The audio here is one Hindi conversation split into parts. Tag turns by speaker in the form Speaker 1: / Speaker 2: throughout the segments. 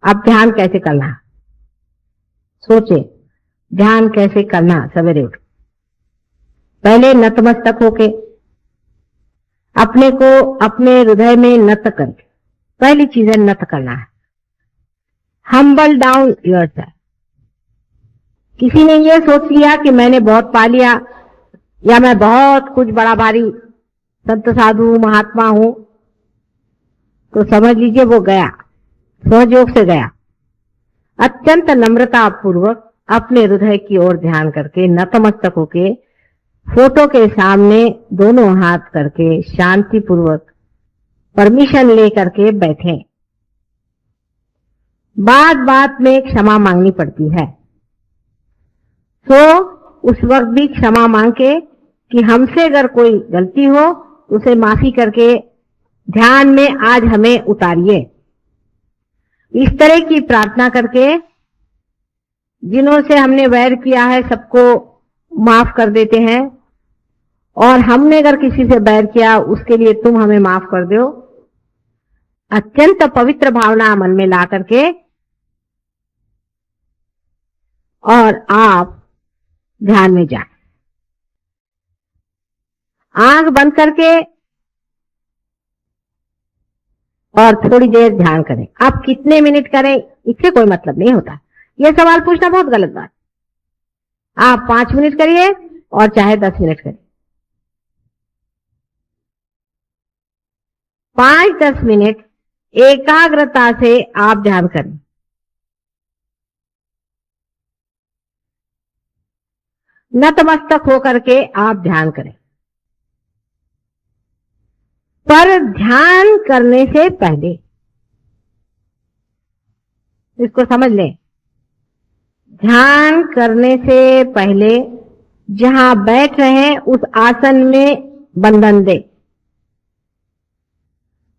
Speaker 1: अब ध्यान कैसे करना, सोचे ध्यान कैसे करना। सवेरे उठ पहले नतमस्तक होके अपने को अपने हृदय में नत करके, पहली चीज है नत करना है। Humble down yourself. किसी ने ये सोच लिया कि मैंने बहुत पा लिया या मैं बहुत कुछ बड़ा भारी संत साधु महात्मा हूं, तो समझ लीजिए वो गया, सहयोग से गया। अत्यंत नम्रता पूर्वक अपने हृदय की ओर ध्यान करके नतमस्तक होके फोटो के सामने दोनों हाथ करके शांति पूर्वक परमिशन ले करके बैठे। बात बात में क्षमा मांगनी पड़ती है, तो उस वक्त भी क्षमा मांग के कि हमसे अगर कोई गलती हो उसे माफी करके ध्यान में आज हमें उतारिए। इस तरह की प्रार्थना करके जिन्हों से हमने वैर किया है सबको माफ कर देते हैं, और हमने अगर किसी से बैर किया उसके लिए तुम हमें माफ कर दो। अत्यंत पवित्र भावना मन में ला करके और आप ध्यान में जाएं। आंख बंद करके और थोड़ी देर ध्यान करें। आप कितने मिनट करें इससे कोई मतलब नहीं होता, यह सवाल पूछना बहुत गलत बात। आप 5 मिनट करिए और चाहे 10 मिनट करिए, 5-10 मिनट एकाग्रता से आप ध्यान करें। नतमस्तक होकर के आप ध्यान करें। पर ध्यान करने से पहले इसको समझ लें, ध्यान करने से पहले जहां बैठ रहे हैं उस आसन में बंधन दे,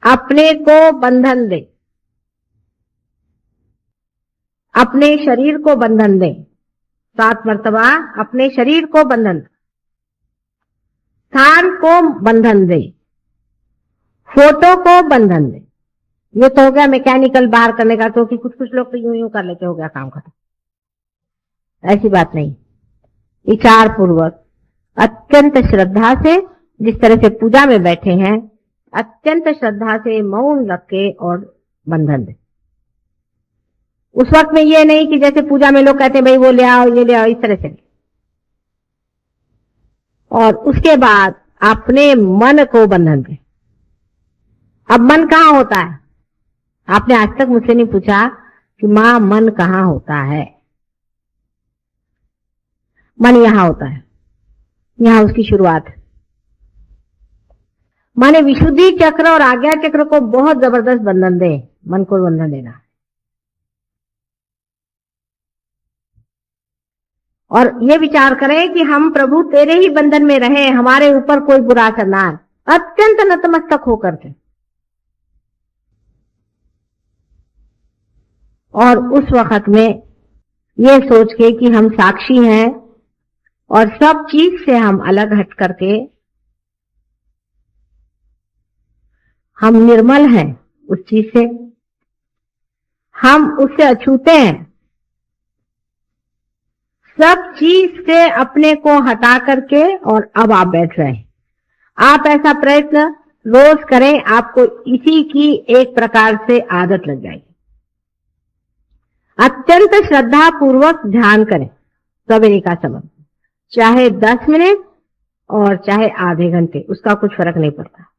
Speaker 1: अपने को बंधन दे, अपने शरीर को बंधन दे। 7 मर्तबा अपने शरीर को बंधन, स्थान को बंधन दे, फोटो को बंधन दे। ये तो हो गया मैकेनिकल बाहर करने का, तो कि कुछ लोग तो यूं कर लेते, हो गया काम खत्म। ऐसी बात नहीं, विचार पूर्वक अत्यंत श्रद्धा से, जिस तरह से पूजा में बैठे हैं अत्यंत श्रद्धा से मौन रख के और बंधन दे। उस वक्त में ये नहीं कि जैसे पूजा में लोग कहते हैं भाई वो ले आओ ये ले आओ, इस तरह से। और उसके बाद अपने मन को बंधन दे। अब मन कहाँ होता है? आपने आज तक मुझसे नहीं पूछा कि मां मन कहाँ होता है। मन यहां होता है, यहां उसकी शुरुआत है। माने विशुद्धि चक्र और आज्ञा चक्र को बहुत जबरदस्त बंधन दे, मन को बंधन देना। और ये विचार करें कि हम प्रभु तेरे ही बंधन में रहे, हमारे ऊपर कोई बुरा असर ना आए, अत्यंत नतमस्तक होकर के। और उस वक्त में ये सोच के कि हम साक्षी हैं और सब चीज से हम अलग हट करके हम निर्मल हैं, उस चीज से हम उससे अछूते हैं। सब चीज से अपने को हटा करके और अब आप बैठ रहे हैं। आप ऐसा प्रयत्न रोज करें, आपको इसी की एक प्रकार से आदत लग जाएगी। अत्यंत श्रद्धा पूर्वक ध्यान करें सवेरे का समय, चाहे 10 मिनट और चाहे आधे घंटे, उसका कुछ फर्क नहीं पड़ता।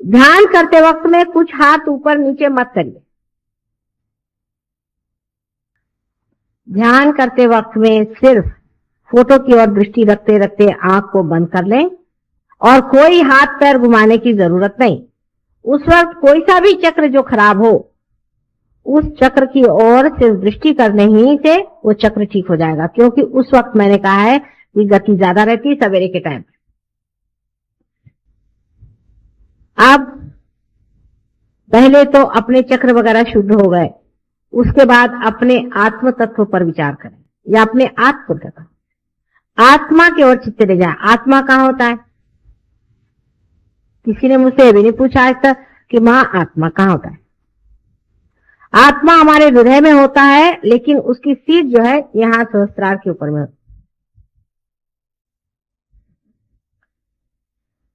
Speaker 1: ध्यान करते वक्त में कुछ हाथ ऊपर नीचे मत करिए। ध्यान करते वक्त में सिर्फ फोटो की ओर दृष्टि रखते रखते आंख को बंद कर लें और कोई हाथ पैर घुमाने की जरूरत नहीं। उस वक्त कोई सा भी चक्र जो खराब हो, उस चक्र की ओर सिर्फ दृष्टि करने ही से वो चक्र ठीक हो जाएगा, क्योंकि उस वक्त मैंने कहा है कि गति ज्यादा रहती है सवेरे के टाइम। अब पहले तो अपने चक्र वगैरह शुद्ध हो गए, उसके बाद अपने आत्म तत्व पर विचार करें या अपने आत्म तत्व, आत्मा की ओर चित्त ले जाए। आत्मा कहाँ होता है? किसी ने मुझसे भी नहीं पूछा आज तक कि मां आत्मा कहाँ होता है। आत्मा हमारे हृदय में होता है, लेकिन उसकी सीट जो है यहाँ सहस्त्रार के ऊपर में।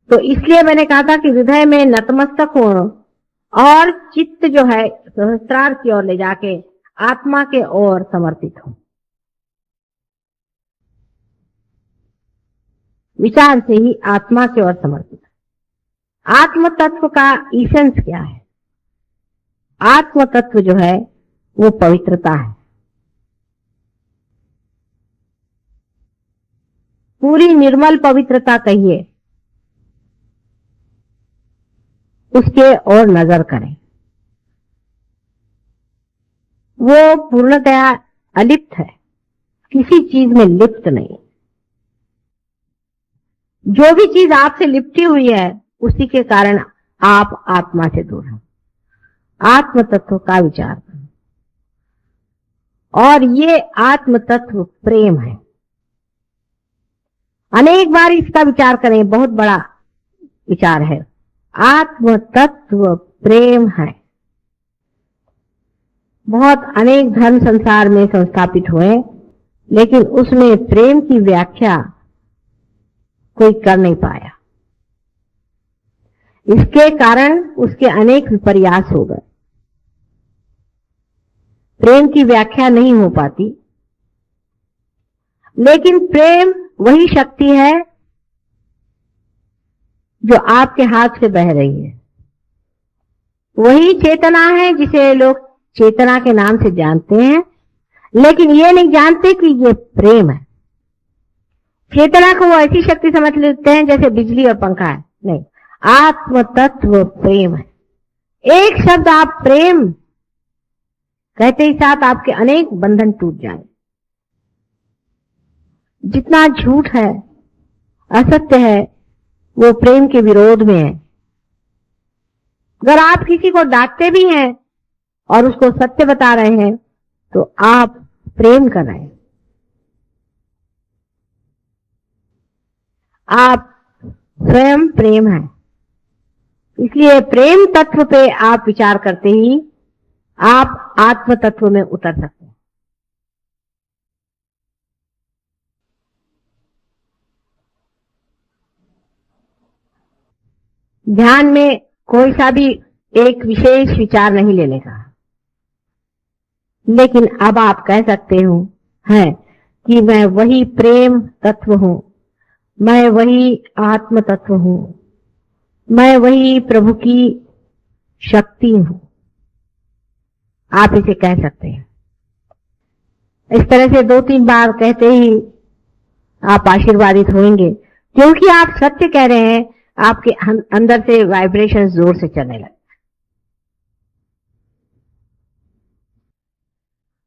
Speaker 1: तो इसलिए मैंने कहा था कि हृदय में नतमस्तक हो और चित्त जो है सहस्त्रार की ओर ले जाके आत्मा के ओर समर्पित हो। विचार से ही आत्मा की ओर समर्पित। आत्म तत्व का इसेंस क्या है? आत्म तत्व जो है वो पवित्रता है। पूरी निर्मल पवित्रता कहिए, उसके ओर नजर करें। वो पूर्णतया अलिप्त है, किसी चीज में लिप्त नहीं। जो भी चीज आपसे लिपटी हुई है उसी के कारण आप आत्मा से दूर हैं। आत्म तत्व का विचार करें, और ये आत्म तत्व प्रेम है। अनेक बार इसका विचार करें, बहुत बड़ा विचार है। आत्म तत्व प्रेम है। बहुत अनेक धर्म संसार में संस्थापित हुए, लेकिन उसमें प्रेम की व्याख्या कोई कर नहीं पाया। इसके कारण उसके अनेक विपर्यास हो गए। प्रेम की व्याख्या नहीं हो पाती, लेकिन प्रेम वही शक्ति है जो आपके हाथ से बह रही है। वही चेतना है जिसे लोग चेतना के नाम से जानते हैं, लेकिन ये नहीं जानते कि ये प्रेम है। चेतना को वो ऐसी शक्ति समझ लेते हैं जैसे बिजली और पंखा है। नहीं, आत्म तत्व प्रेम है। एक शब्द आप प्रेम कहते ही साथ आपके अनेक बंधन टूट जाए। जितना झूठ है, असत्य है, वो प्रेम के विरोध में है। अगर आप किसी को डांटते भी हैं और उसको सत्य बता रहे हैं तो आप प्रेम कर रहे हैं। आप स्वयं प्रेम है। इसलिए प्रेम तत्व पे आप विचार करते ही आप आत्म तत्व में उतर सकते हैं। ध्यान में कोई सा भी एक विशेष विचार नहीं लेने का, लेकिन अब आप कह सकते हो हैं कि मैं वही प्रेम तत्व हूं, मैं वही आत्म तत्व हूं, मैं वही प्रभु की शक्ति हूं। आप इसे कह सकते हैं। इस तरह से 2-3 बार कहते ही आप आशीर्वादित होंगे, क्योंकि आप सत्य कह रहे हैं। आपके अंदर से वाइब्रेशन जोर से चलने लगे।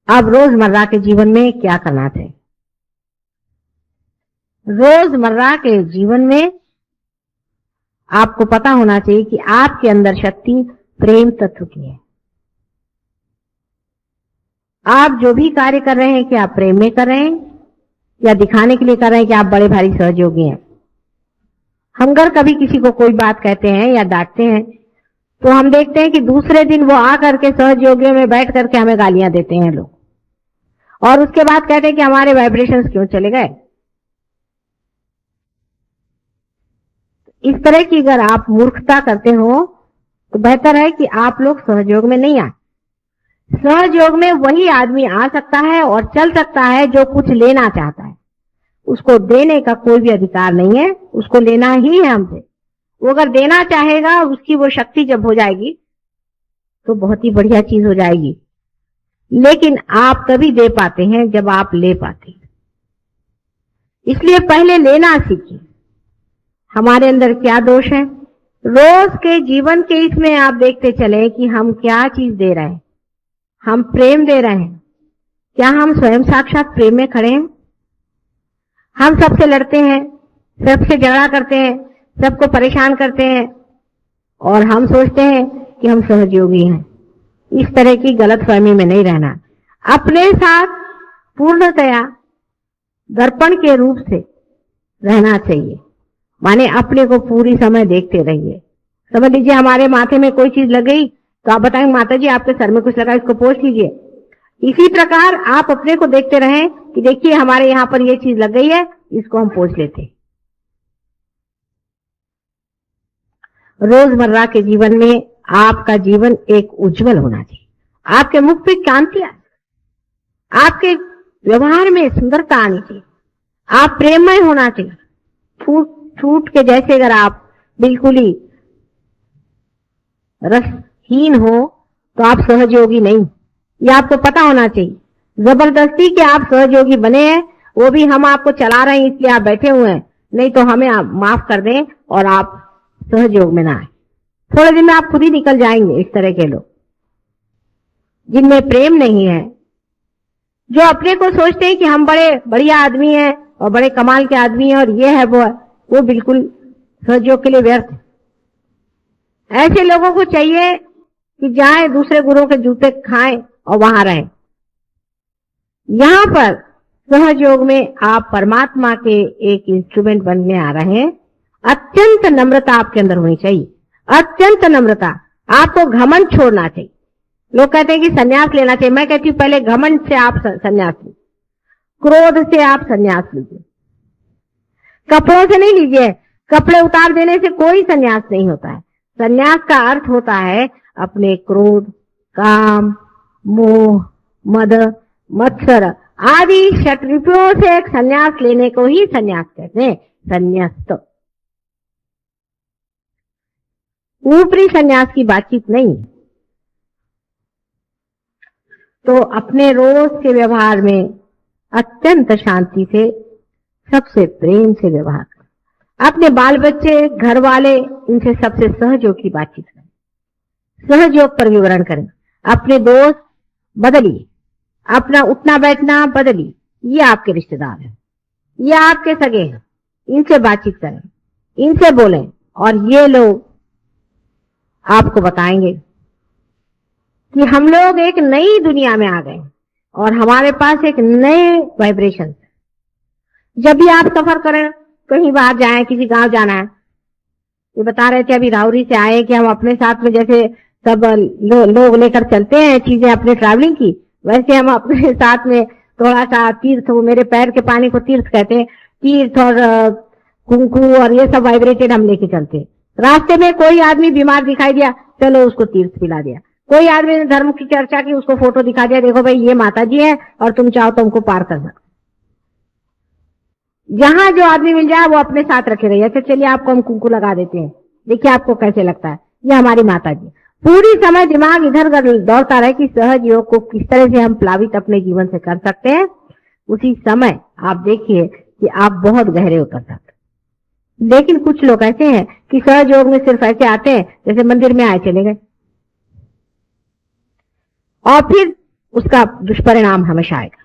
Speaker 1: अब रोजमर्रा के जीवन में क्या करना चाहिए? रोजमर्रा के जीवन में आपको पता होना चाहिए कि आपके अंदर शक्ति प्रेम तत्व की है। आप जो भी कार्य कर रहे हैं, क्या आप प्रेम में कर रहे हैं या दिखाने के लिए कर रहे हैं कि आप बड़े भारी सहयोगी हैं? हम अगर कभी किसी को कोई बात कहते हैं या डांटते हैं तो हम देखते हैं कि दूसरे दिन वो आकर के सहयोगियों में बैठ करके हमें गालियां देते हैं लोग, और उसके बाद कहते हैं कि हमारे वाइब्रेशंस क्यों चले गए। इस तरह की अगर आप मूर्खता करते हो तो बेहतर है कि आप लोग सहयोग में नहीं आए। सहयोग में वही आदमी आ सकता है और चल सकता है जो कुछ लेना चाहता है। उसको देने का कोई भी अधिकार नहीं है, उसको लेना ही है हमसे। वो अगर देना चाहेगा, उसकी वो शक्ति जब हो जाएगी तो बहुत ही बढ़िया चीज हो जाएगी। लेकिन आप तभी दे पाते हैं जब आप ले पाते हैं। इसलिए पहले लेना सीखिए। हमारे अंदर क्या दोष है? रोज के जीवन के इसमें आप देखते चले कि हम क्या चीज दे रहे हैं। हम प्रेम दे रहे हैं, क्या हम स्वयं साक्षात प्रेम में खड़े हैं? हम सबसे लड़ते हैं, सबसे झगड़ा करते हैं, सबको परेशान करते हैं और हम सोचते हैं कि हम सहयोगी हैं। इस तरह की गलतफहमी में नहीं रहना। अपने साथ पूर्णतया दर्पण के रूप से रहना चाहिए। माने अपने को पूरी समय देखते रहिए। समझ लीजिए हमारे माथे में कोई चीज लग गई तो आप बताएंगे माता जी आपके सर में कुछ लगा, इसको पोंछ लीजिए। इसी प्रकार आप अपने को देखते रहें कि देखिए हमारे यहाँ पर ये चीज लग गई है, इसको हम पोंछ लेते हैं। रोजमर्रा के जीवन में आपका जीवन एक उज्जवल होना चाहिए। आपके मुख पे कांति आए, आपके व्यवहार में सुंदरता आनी चाहिए, आप प्रेममय होना चाहिए। छूट के जैसे अगर आप बिल्कुल ही रसहीन हो तो आप सहयोगी नहीं, ये आपको पता होना चाहिए। जबरदस्ती के आप सहयोगी बने हैं, वो भी हम आपको चला रहे हैं इसलिए आप बैठे हुए हैं, नहीं तो हमें आप माफ कर दें और आप सहयोग में ना आए। थोड़े दिन में आप खुद ही निकल जाएंगे। इस तरह के लोग जिनमें प्रेम नहीं है, जो अपने को सोचते हैं कि हम बड़े बढ़िया आदमी हैं और बड़े कमाल के आदमी हैं और ये है वो है, वो बिल्कुल सहयोग के लिए व्यर्थ है। ऐसे लोगों को चाहिए कि जाए दूसरे गुरुओं के जूते खाएं और वहां रहें। यहां पर सहयोग में आप परमात्मा के एक इंस्ट्रूमेंट बनने आ रहे हैं। अत्यंत नम्रता आपके अंदर होनी चाहिए, अत्यंत नम्रता। आपको घमंड छोड़ना चाहिए। लोग कहते हैं कि संन्यास लेना चाहिए, मैं कहती हूँ पहले घमंड से आप संन्यास लीजिए, क्रोध से आप संन्यास लीजिए, कपड़ों से नहीं लीजिए। कपड़े उतार देने से कोई संन्यास नहीं होता है। संन्यास का अर्थ होता है अपने क्रोध, काम, मोह, मद, मत्सर आदि षट्रिपुओं से एक संन्यास लेने को ही संन्यास कहते हैं। संन्यास्त ऊपरी संन्यास की बातचीत नहीं। तो अपने रोज के व्यवहार में अत्यंत शांति से, सबसे प्रेम से व्यवहार करें। अपने बाल बच्चे, घर वाले, इनसे सबसे सहयोग की बातचीत करें, सहयोग पर विवरण करें। अपने दोस्त बदलिए, अपना उठना बैठना बदलिए। ये आपके रिश्तेदार हैं, ये आपके सगे हैं, इनसे बातचीत करें, इनसे बोलें और ये लोग आपको बताएंगे कि हम लोग एक नई दुनिया में आ गए और हमारे पास एक नए वाइब्रेशन है। जब भी आप सफर करें, कहीं बाहर जाएं, किसी गांव जाना है, ये बता रहे थे अभी राउरी से आए कि हम अपने साथ में जैसे सब लोग लेकर चलते हैं चीजें अपने ट्रैवलिंग की, वैसे हम अपने साथ में थोड़ा सा तीर्थ, वो मेरे पैर के पानी को तीर्थ कहते हैं, तीर्थ और कुंकू और ये सब वाइब्रेटेड हम लेके चलते हैं। रास्ते में कोई आदमी बीमार दिखाई दिया, चलो उसको तीर्थ पिला दिया। कोई आदमी ने धर्म की चर्चा की, उसको फोटो दिखा दिया, देखो भाई ये माता जी है और तुम चाहो तो हमको पार कर सकते। जहां जो आदमी मिल जाए वो अपने साथ रखे रहिए। अच्छा चलिए आपको हम कुंकू लगा देते हैं, देखिए आपको कैसे लगता है, ये हमारी माता जी। पूरी समय दिमाग इधर उधर दौड़ता रहे कि सहज योग को किस तरह से हम प्लावित अपने जीवन से कर सकते हैं। उसी समय आप देखिए कि आप बहुत गहरे उतर सकते। लेकिन कुछ लोग ऐसे हैं कि सहज योग में सिर्फ ऐसे आते हैं जैसे मंदिर में आए चले गए, और फिर उसका दुष्परिणाम हमेशा आएगा।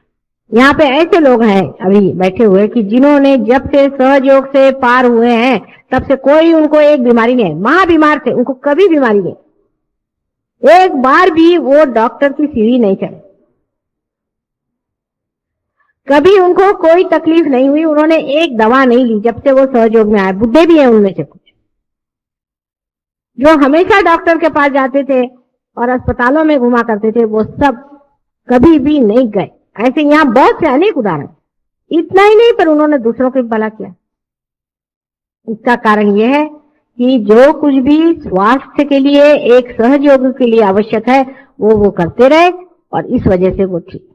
Speaker 1: यहाँ पे ऐसे लोग हैं अभी बैठे हुए कि जिन्होंने जब से सहयोग से पार हुए हैं तब से कोई उनको एक बीमारी नहीं है। महाबीमार थे, उनको कभी बीमारी नहीं, एक बार भी वो डॉक्टर की सीढ़ी नहीं चढ़े, कभी उनको कोई तकलीफ नहीं हुई, उन्होंने एक दवा नहीं ली जब से वो सहयोग में आए। बुढ़े भी हैं उनमें से कुछ जो हमेशा डॉक्टर के पास जाते थे और अस्पतालों में घुमा करते थे, वो सब कभी भी नहीं गए। ऐसे यहाँ बहुत से अनेक उदाहरण। इतना ही नहीं पर उन्होंने दूसरों को भला किया। इसका कारण यह है कि जो कुछ भी स्वास्थ्य के लिए, एक सहयोग के लिए आवश्यक है वो करते रहे और इस वजह से वो ठीक।